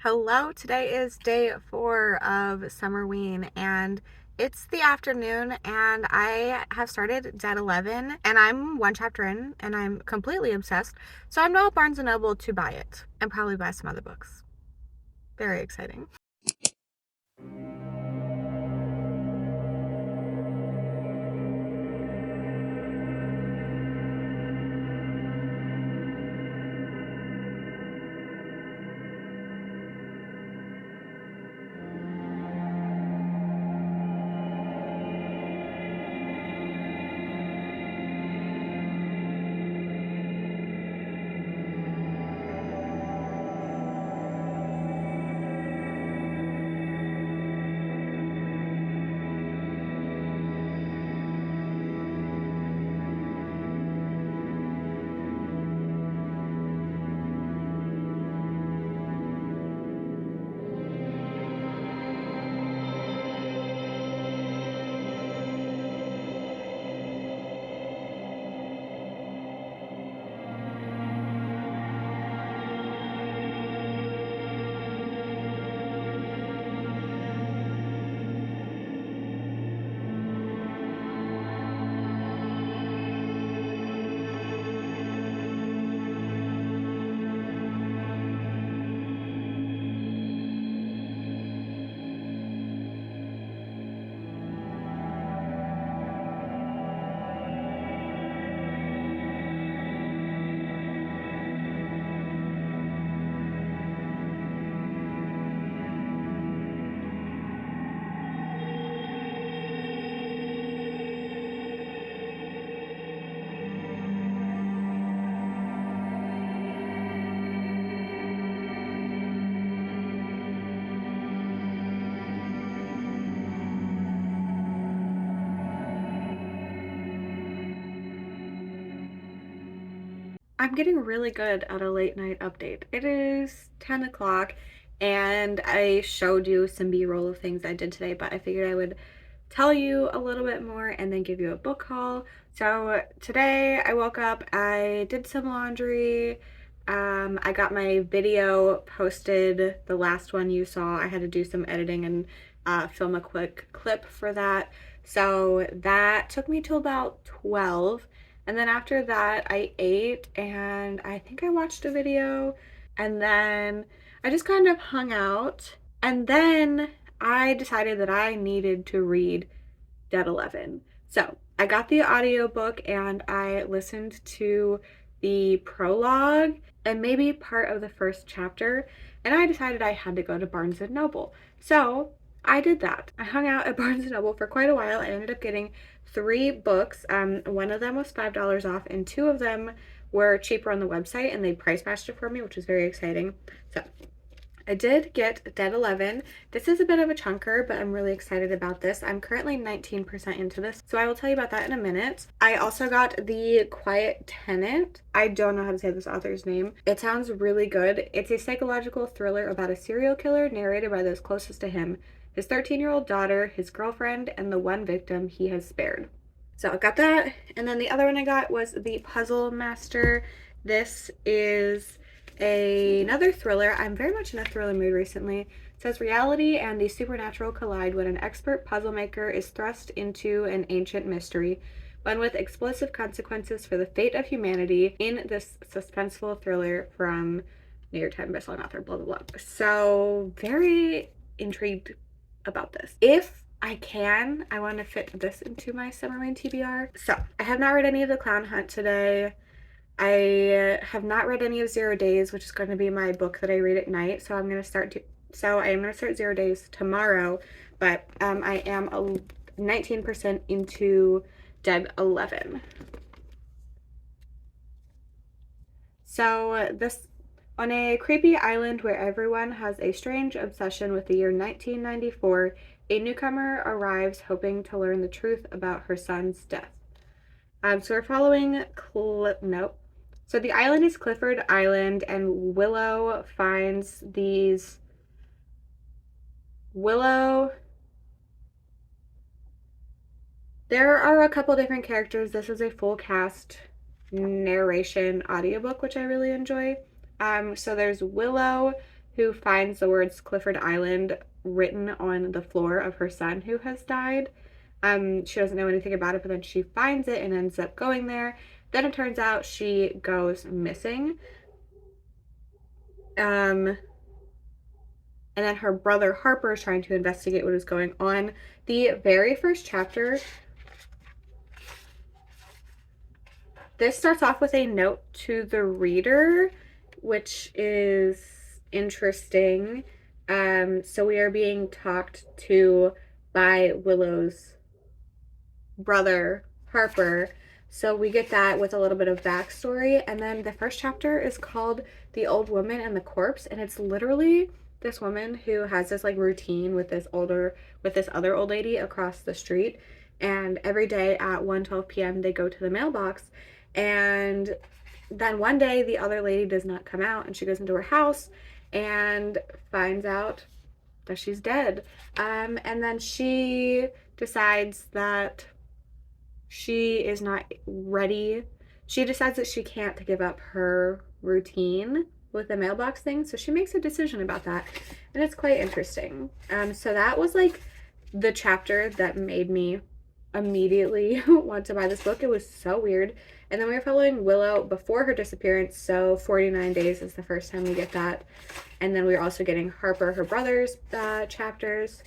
Hello, today is day 4 of Summerween and it's the afternoon and I have started Dead 11 and I'm one chapter in and I'm completely obsessed. So I'm now at Barnes & Noble to buy it and probably buy some other books. Very exciting. I'm getting really good at a late night update. It is 10 o'clock and I showed you some B-roll of things I did today, but I figured I would tell you a little bit more and then give you a book haul. So today I woke up, I did some laundry, I got my video posted, the last one you saw. I had to do some editing and film a quick clip for that. So that took me till about 12. And then after that, I ate and I think I watched a video and then I just kind of hung out. And then I decided that I needed to read Dead 11. So I got the audiobook and I listened to the prologue and maybe part of the first chapter. And I decided I had to go to Barnes & Noble. So I did that. I hung out at Barnes & Noble for quite a while. I ended up getting 3 books. One of them was $5 off and 2 of them were cheaper on the website and they price matched it for me, which was very exciting. So I did get Dead 11. This is a bit of a chunker, but I'm really excited about this. I'm currently 19% into this, so I will tell you about that in a minute. I also got The Quiet Tenant. I don't know how to say this author's name. It sounds really good. It's a psychological thriller about a serial killer narrated by those closest to him, his 13-year-old daughter, his girlfriend, and the one victim he has spared. So I got that, and then the other one I got was The Puzzle Master. This is another thriller. I'm very much in a thriller mood recently. It says reality and the supernatural collide when an expert puzzle maker is thrust into an ancient mystery, one with explosive consequences for the fate of humanity, in this suspenseful thriller from New York Times bestselling author, blah, blah, blah. So very intrigued about this. If I can, I want to fit this into my Summerween TBR. So I have not read any of The Clown Hunt today. I have not read any of 0 Days, which is going to be my book that I read at night. So I am going to start 0 Days tomorrow, but I am 19% into Dead 11. So this, on a creepy island where everyone has a strange obsession with the year 1994, a newcomer arrives hoping to learn the truth about her son's death. So we're following nope. So the island is Clifford Island, and Willow finds these there are a couple different characters. This is a full cast narration audiobook, which I really enjoy. So there's Willow, who finds the words Clifford Island written on the floor of her son who has died. She doesn't know anything about it, but then she finds it and ends up going there. Then it turns out she goes missing. And then her brother Harper is trying to investigate what is going on. The very first chapter, this starts off with a note to the reader, which is interesting. So we are being talked to by Willow's brother Harper. So we get that with a little bit of backstory. And then the first chapter is called The Old Woman and the Corpse. And it's literally this woman who has this like routine with this other old lady across the street. And every day at 1:12 p.m. they go to the mailbox. And then one day the other lady does not come out, and she goes into her house and finds out that she's dead. And then she decides that she is not ready. She decides that she can't give up her routine with the mailbox thing, so she makes a decision about that, and it's quite interesting. So that was like the chapter that made me immediately want to buy this book. It was so weird. And then we were following Willow before her disappearance, so 49 days is the first time we get that. And then we were also getting Harper, her brother's chapters.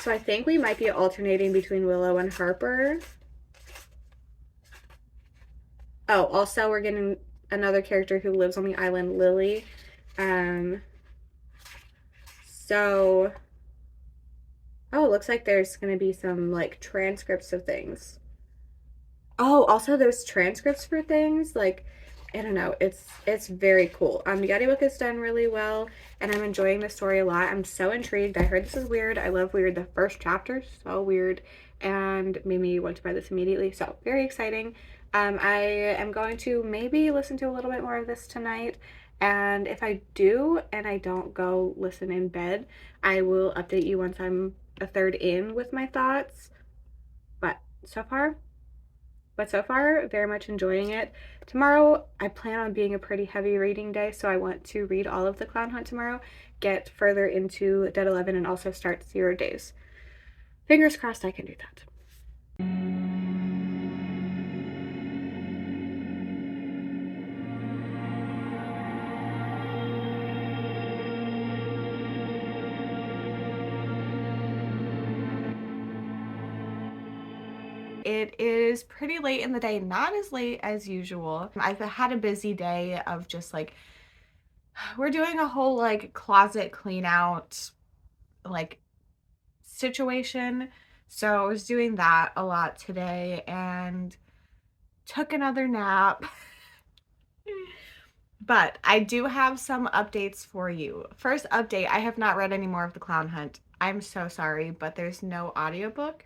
So I think we might be alternating between Willow and Harper. Oh, also we're getting another character who lives on the island, Lily. So, oh, it looks like there's going to be some like transcripts of things. Oh, also there's transcripts for things. Like, I don't know. It's very cool. The audiobook is done really well, and I'm enjoying the story a lot. I'm so intrigued. I heard this is weird. I love weird. The first chapter, so weird, and made me want to buy this immediately. So very exciting. I am going to maybe listen to a little bit more of this tonight, and if I do and I don't go listen in bed, I will update you once I'm a third in with my thoughts. But so far, very much enjoying it. Tomorrow, I plan on being a pretty heavy reading day, so I want to read all of The Clown Hunt tomorrow, get further into Dead 11, and also start 0 Days. Fingers crossed I can do that. It is pretty late in the day, not as late as usual. I've had a busy day of just like, we're doing a whole like closet clean out like situation. So I was doing that a lot today and took another nap. But I do have some updates for you. First update, I have not read any more of The Clown Hunt. I'm so sorry, but there's no audiobook.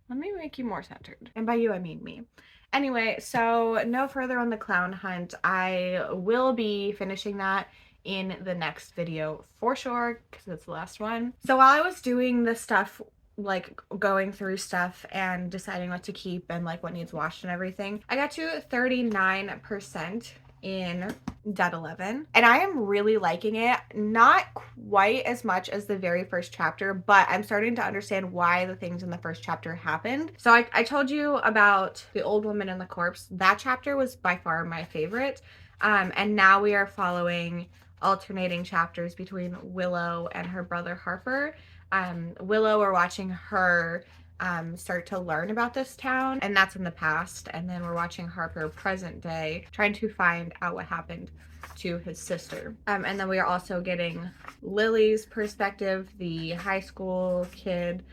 Let me make you more centered. And by you, I mean me. Anyway, so no further on The Clown Hunt. I will be finishing that in the next video for sure, because it's the last one. So while I was doing this stuff, like going through stuff and deciding what to keep and like what needs washed and everything, I got to 39% in Dead 11, and I am really liking it. Not quite as much as the very first chapter, but I'm starting to understand why the things in the first chapter happened. So I told you about The Old Woman and the Corpse. That chapter was by far my favorite, and now we are following alternating chapters between Willow and her brother Harper. Willow, we're watching her start to learn about this town, and that's in the past, and then we're watching Harper present day trying to find out what happened to his sister. And then we are also getting Lily's perspective, the high school kid.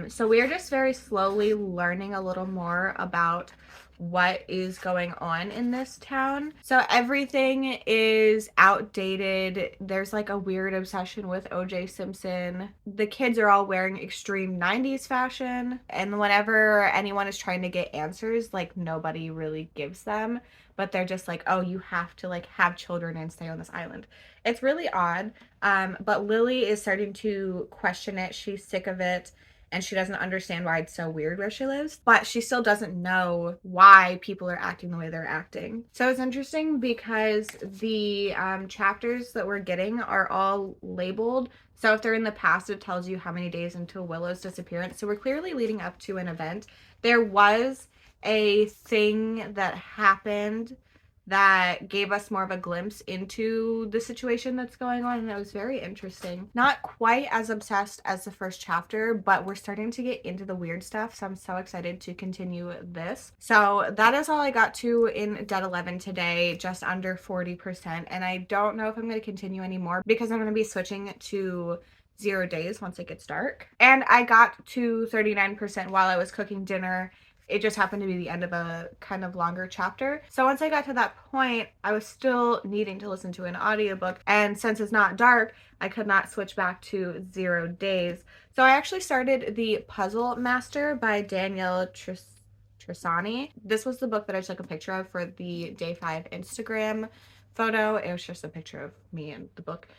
So we are just very slowly learning a little more about what is going on in this town. So everything is outdated. There's like a weird obsession with OJ Simpson. The kids are all wearing extreme 90s fashion, and whenever anyone is trying to get answers, like nobody really gives them, but they're just like, oh, you have to like have children and stay on this island. It's really odd. But Lily is starting to question it. She's sick of it. and she doesn't understand why it's so weird where she lives, but she still doesn't know why people are acting the way they're acting. So it's interesting because the chapters that we're getting are all labeled. So if they're in the past, it tells you how many days until Willow's disappearance. So we're clearly leading up to an event. There was a thing that happened that gave us more of a glimpse into the situation that's going on, and it was very interesting. Not quite as obsessed as the first chapter, but we're starting to get into the weird stuff, so I'm so excited to continue this. So that is all I got to in Dead 11 today, just under 40%, and I don't know if I'm going to continue anymore because I'm going to be switching to 0 days once it gets dark. And I got to 39% while I was cooking dinner. It just happened to be the end of a kind of longer chapter. So once I got to that point, I was still needing to listen to an audiobook. And since it's not dark, I could not switch back to 0 days. So I actually started The Puzzle Master by Danielle Tristani. This was the book that I took a picture of for the Day 5 Instagram photo. It was just a picture of me and the book.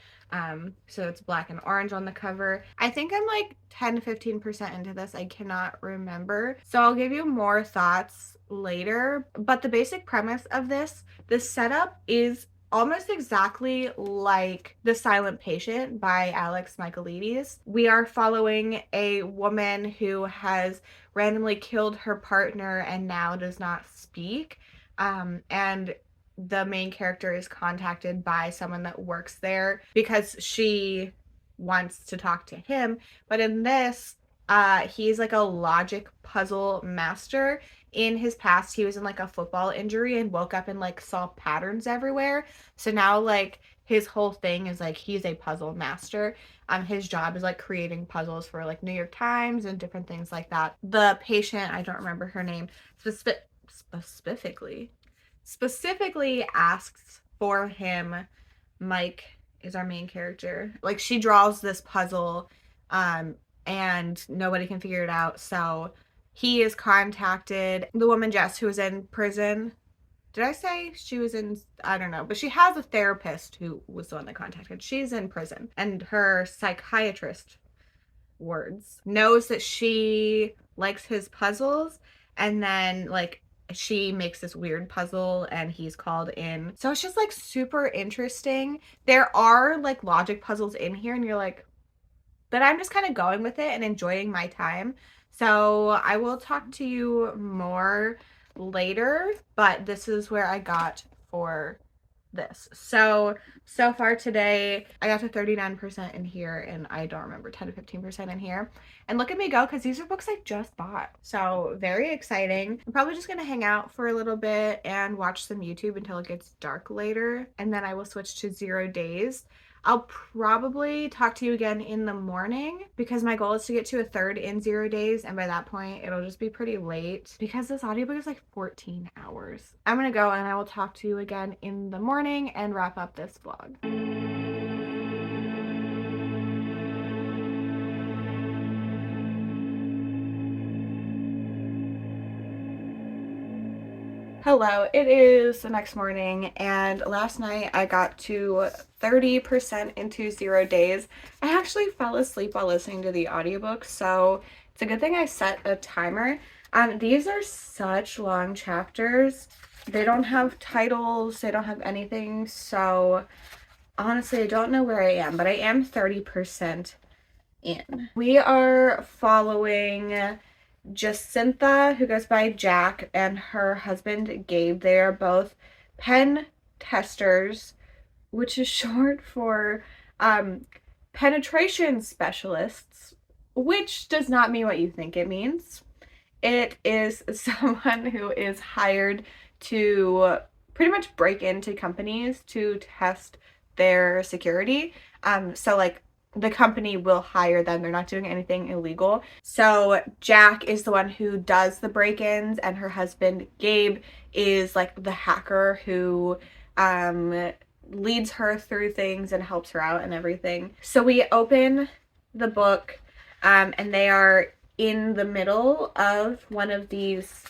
So it's black and orange on the cover. I think I'm like 10 to 15% into this. I cannot remember. So I'll give you more thoughts later. But the basic premise of this setup is almost exactly like The Silent Patient by Alex Michaelides. We are following a woman who has randomly killed her partner and now does not speak. And the main character is contacted by someone that works there because she wants to talk to him. But in this, he's like a logic puzzle master. In his past, he was in like a football injury and woke up and like saw patterns everywhere. So now like his whole thing is like he's a puzzle master. His job is like creating puzzles for like New York Times and different things like that. The patient, I don't remember her name, specifically asks for him. Mike is our main character. Like she draws this puzzle and nobody can figure it out. So he is contacted. The woman Jess, who was in prison. Did I say she was in? I don't know. But she has a therapist who was the one that contacted. She's in prison. And her psychiatrist, words, knows that she likes his puzzles. And then like she makes this weird puzzle and he's called in. So it's just like super interesting. There are like logic puzzles in here and you're like, but I'm just kind of going with it and enjoying my time. So I will talk to you more later, but this is where I got for this. So far today, I got to 39% in here, and I don't remember 10 to 15% in here. And look at me go, because these are books I just bought. So very exciting. I'm probably just going to hang out for a little bit and watch some YouTube until it gets dark later, and then I will switch to 0 days. I'll probably talk to you again in the morning because my goal is to get to a third in 0 days, and by that point it'll just be pretty late because this audiobook is like 14 hours. I'm gonna go and I will talk to you again in the morning and wrap up this vlog. Hello, it is the next morning, and last night I got to 30% into 0 days. I actually fell asleep while listening to the audiobook, so it's a good thing I set a timer. These are such long chapters. They don't have titles, they don't have anything, so honestly, I don't know where I am, but I am 30% in. We are following Jacintha, who goes by Jack, and her husband Gabe. They are both pen testers, which is short for penetration specialists, which does not mean what you think it means. It is someone who is hired to pretty much break into companies to test their security. So like the company will hire them. They're not doing anything illegal. So Jack is the one who does the break-ins, and her husband Gabe is like the hacker who leads her through things and helps her out and everything. So we open the book and they are in the middle of one of these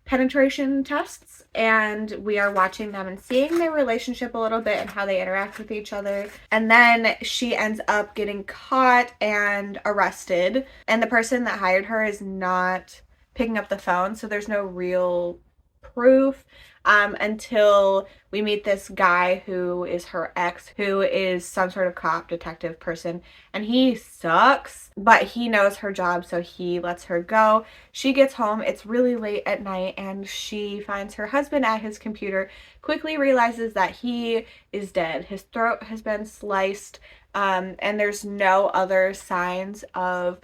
penetration tests, and we are watching them and seeing their relationship a little bit and how they interact with each other. And then she ends up getting caught and arrested, and the person that hired her is not picking up the phone, so there's no real proof until we meet this guy who is her ex, who is some sort of cop detective person, and he sucks, but he knows her job, so he lets her go. She gets home, it's really late at night, and she finds her husband at his computer, quickly realizes that he is dead. His throat has been sliced, and there's no other signs of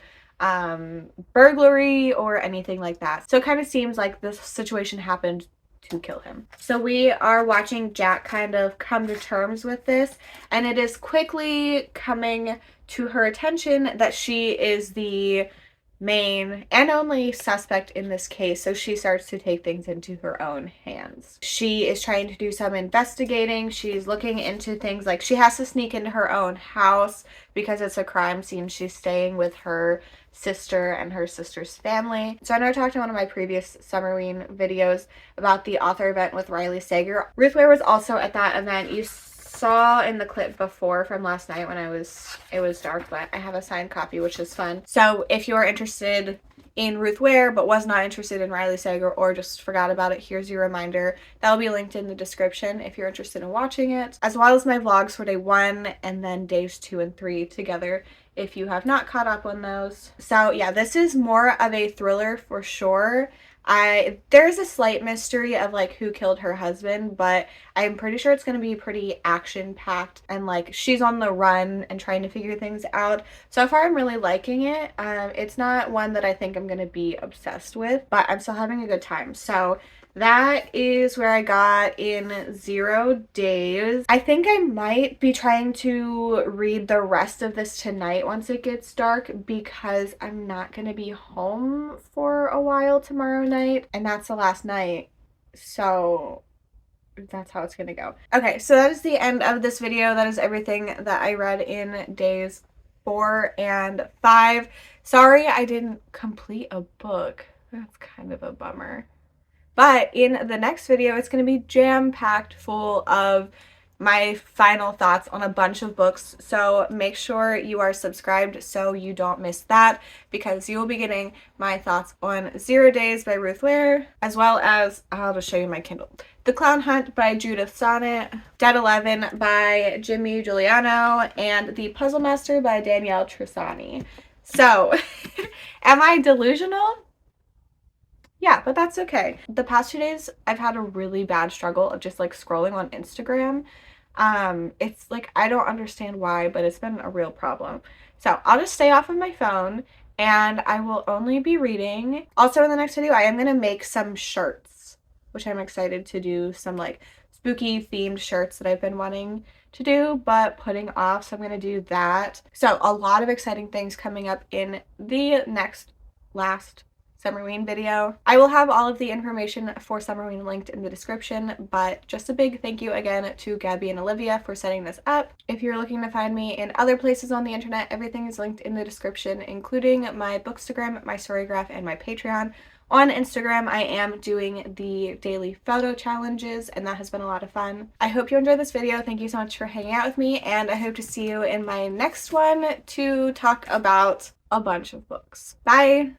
burglary or anything like that. So it kind of seems like this situation happened to kill him. So we are watching Jack kind of come to terms with this, and it is quickly coming to her attention that she is the main and only suspect in this case, so she starts to take things into her own hands. She is trying to do some investigating. She's looking into things like she has to sneak into her own house because it's a crime scene. She's staying with her sister and her sister's family. So I know I talked in one of my previous Summerween videos about the author event with Riley Sager. Ruth Ware was also at that event. You saw in the clip before from last night when it was dark, but I have a signed copy, which is fun. So if you're interested in Ruth Ware but was not interested in Riley Sager or just forgot about it, here's your reminder. That will be linked in the description if you're interested in watching it, as well as my vlogs for day 1 and then days 2 and 3 together if you have not caught up on those. So yeah, this is more of a thriller for sure. There's a slight mystery of like who killed her husband, but I'm pretty sure it's going to be pretty action packed, and like she's on the run and trying to figure things out. So far I'm really liking it. It's not one that I think I'm going to be obsessed with, but I'm still having a good time. So that is where I got in 0 days. I think I might be trying to read the rest of this tonight once it gets dark, because I'm not going to be home for a while tomorrow night, and that's the last night. So that's how it's going to go. Okay, so that is the end of this video. That is everything that I read in days 4 and 5. Sorry I didn't complete a book. That's kind of a bummer. But in the next video, it's going to be jam-packed full of my final thoughts on a bunch of books. So make sure you are subscribed so you don't miss that, because you will be getting my thoughts on 0 Days by Ruth Ware, as well as, I'll just show you my Kindle, The Clown Hunt by Judith Sonnet, Dead 11 by Jimmy Giuliano, and The Puzzle Master by Danielle Trissani. So, am I delusional? Yeah, but that's okay. The past 2 days, I've had a really bad struggle of just like scrolling on Instagram. It's like, I don't understand why, but it's been a real problem. So I'll just stay off of my phone and I will only be reading. Also in the next video, I am going to make some shirts, which I'm excited to do, some like spooky themed shirts that I've been wanting to do but putting off. So I'm going to do that. So a lot of exciting things coming up in the last Summerween video. I will have all of the information for Summerween linked in the description, but just a big thank you again to Gabby and Olivia for setting this up. If you're looking to find me in other places on the internet, everything is linked in the description, including my Bookstagram, my Storygraph, and my Patreon. On Instagram, I am doing the daily photo challenges, and that has been a lot of fun. I hope you enjoyed this video. Thank you so much for hanging out with me, and I hope to see you in my next one to talk about a bunch of books. Bye!